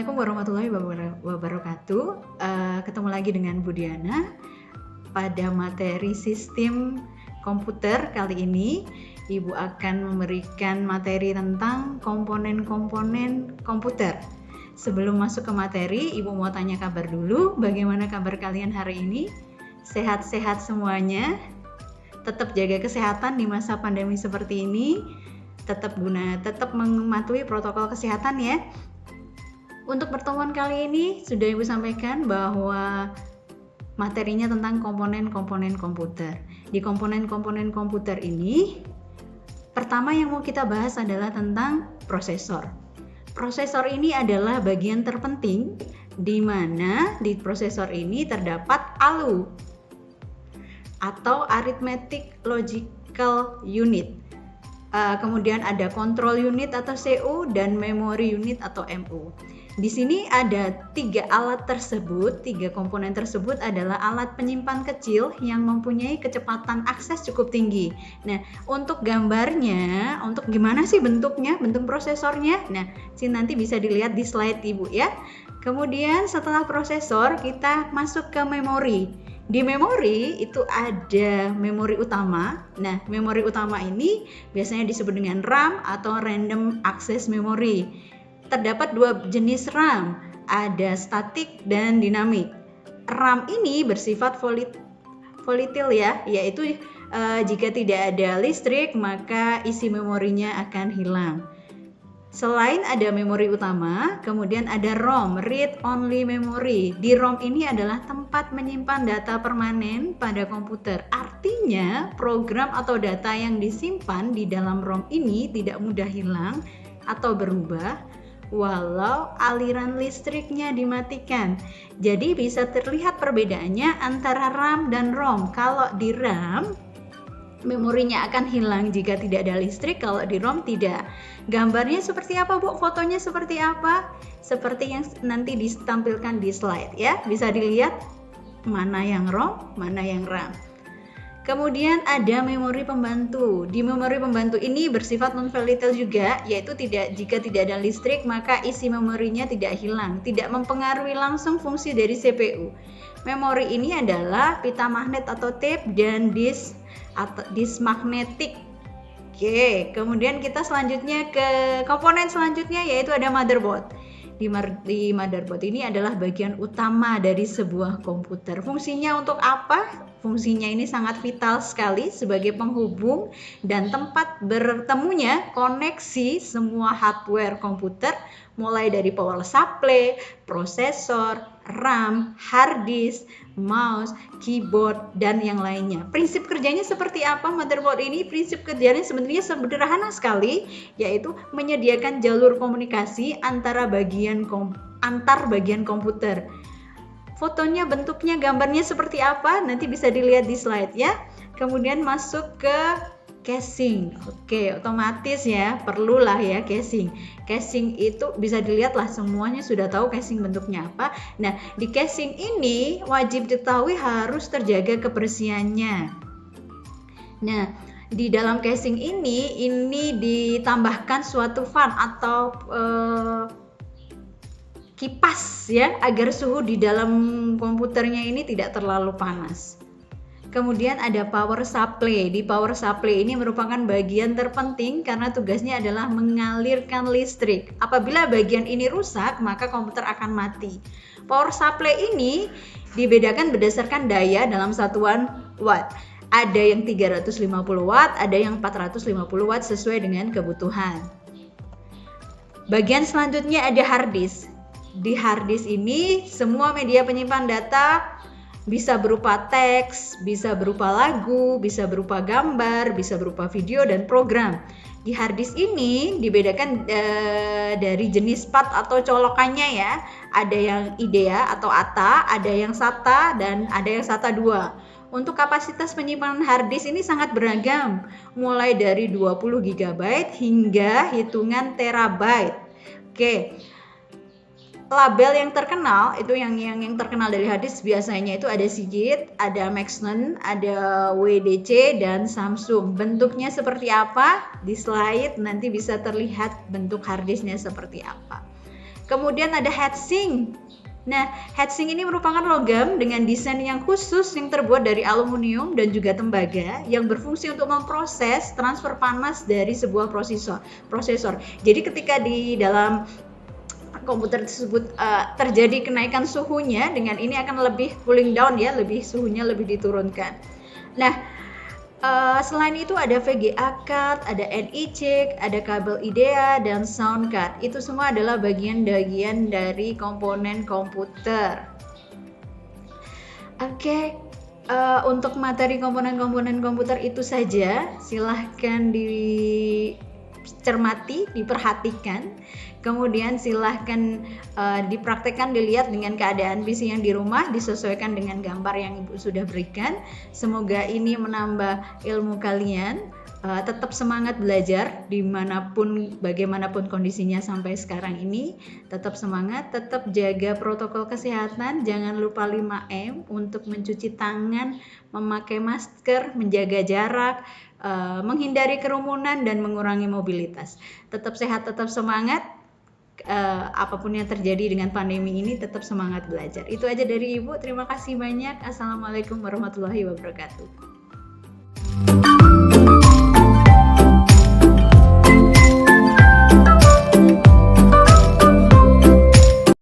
Assalamualaikum warahmatullahi wabarakatuh. Ketemu lagi dengan Bu Diana pada materi sistem komputer. Kali ini Ibu akan memberikan materi tentang komponen-komponen komputer. Sebelum masuk ke materi, Ibu mau tanya kabar dulu. Bagaimana kabar kalian hari ini? Sehat-sehat semuanya? Tetap jaga kesehatan di masa pandemi seperti ini. Tetap mematuhi protokol kesehatan ya. Untuk pertemuan kali ini sudah Ibu sampaikan bahwa materinya tentang komponen-komponen komputer. Di komponen-komponen komputer ini, pertama yang mau kita bahas adalah tentang prosesor. Prosesor ini adalah bagian terpenting di mana di prosesor ini terdapat ALU atau Arithmetic Logical Unit. Kemudian ada control unit atau CU dan memory unit atau MU. Di sini ada tiga komponen tersebut adalah alat penyimpan kecil yang mempunyai kecepatan akses cukup tinggi. Nah, untuk gambarnya, untuk gimana sih bentuknya, bentuk prosesornya? Nah, nanti bisa dilihat di slide Ibu ya. Kemudian setelah prosesor, kita masuk ke memori. Di memori itu ada memori utama. Nah, memori utama ini biasanya disebut dengan RAM atau Random Access Memory. Terdapat dua jenis RAM, ada statik dan dinamik. RAM ini bersifat volatil ya, yaitu jika tidak ada listrik maka isi memorinya akan hilang. Selain ada memori utama, kemudian ada ROM, Read Only Memory. Di ROM ini adalah tempat menyimpan data permanen pada komputer. Artinya, program atau data yang disimpan di dalam ROM ini tidak mudah hilang atau berubah walau aliran listriknya dimatikan. Jadi bisa terlihat perbedaannya antara RAM dan ROM. Kalau di RAM, memorinya akan hilang jika tidak ada listrik, kalau di ROM tidak. Gambarnya seperti apa, Bu? Fotonya seperti apa? Seperti yang nanti ditampilkan di slide ya. Bisa dilihat mana yang ROM, mana yang RAM. Kemudian ada memori pembantu. Di memori pembantu ini bersifat non-volatile juga, yaitu jika tidak ada listrik maka isi memorinya tidak hilang, tidak mempengaruhi langsung fungsi dari CPU. Memori ini adalah pita magnet atau tape dan disk magnetik. Oke, kemudian kita selanjutnya ke komponen selanjutnya yaitu ada motherboard. Di motherboard ini adalah bagian utama dari sebuah komputer. Fungsinya untuk apa? Fungsinya ini sangat vital sekali sebagai penghubung dan tempat bertemunya koneksi semua hardware komputer, mulai dari power supply, prosesor, RAM, hard disk, mouse, keyboard, dan yang lainnya. Prinsip kerjanya seperti apa motherboard ini? Prinsip kerjanya sebenarnya sederhana sekali, yaitu menyediakan jalur komunikasi antar bagian komputer. Fotonya, bentuknya, gambarnya seperti apa? Nanti bisa dilihat di slide ya. Kemudian masuk ke casing. Oke, otomatis ya, perlulah ya casing. Casing itu bisa dilihat lah, semuanya sudah tahu casing bentuknya apa. Nah, di casing ini wajib diketahui harus terjaga kebersihannya. Nah, di dalam casing ini ditambahkan suatu fan atau kipas ya, agar suhu di dalam komputernya ini tidak terlalu panas. Kemudian ada power supply. Di power supply ini merupakan bagian terpenting karena tugasnya adalah mengalirkan listrik. Apabila bagian ini rusak, maka komputer akan mati. Power supply ini dibedakan berdasarkan daya dalam satuan watt. Ada yang 350 watt, ada yang 450 watt sesuai dengan kebutuhan. Bagian selanjutnya ada hard disk. Di hard disk ini semua media penyimpan data, bisa berupa teks, bisa berupa lagu, bisa berupa gambar, bisa berupa video dan program. Di hard disk ini dibedakan dari jenis part atau colokannya ya. Ada yang IDEA atau ATA, ada yang SATA, dan ada yang SATA 2. Untuk kapasitas penyimpanan hard disk ini sangat beragam, mulai dari 20 GB hingga hitungan terabyte. Oke. Label yang terkenal itu yang terkenal dari hard disk biasanya itu ada Seagate, ada Maxon, ada WDC dan Samsung. Bentuknya seperti apa? Di slide nanti bisa terlihat bentuk hard disknya seperti apa. Kemudian ada heatsink. Nah, heatsink ini merupakan logam dengan desain yang khusus yang terbuat dari aluminium dan juga tembaga yang berfungsi untuk memproses transfer panas dari sebuah prosesor. Jadi ketika di dalam komputer tersebut terjadi kenaikan suhunya, dengan ini akan lebih cooling down ya, suhunya lebih diturunkan. Nah, selain itu ada VGA card, ada NI chip, ada kabel IDEA dan sound card. Itu semua adalah bagian-bagian dari komponen komputer. Oke, untuk materi komponen-komponen komputer itu saja. Silahkan dicermati, diperhatikan. Kemudian silahkan dipraktekkan, dilihat dengan keadaan PC yang di rumah, disesuaikan dengan gambar yang Ibu sudah berikan. Semoga ini menambah ilmu kalian. Tetap semangat belajar dimanapun, bagaimanapun kondisinya sampai sekarang ini. Tetap semangat, tetap jaga protokol kesehatan. Jangan lupa 5M untuk mencuci tangan, memakai masker, menjaga jarak, menghindari kerumunan dan mengurangi mobilitas. Tetap sehat, tetap semangat. Apapun yang terjadi dengan pandemi ini, tetap semangat belajar. Itu aja dari Ibu. Terima kasih banyak. Assalamualaikum warahmatullahi wabarakatuh.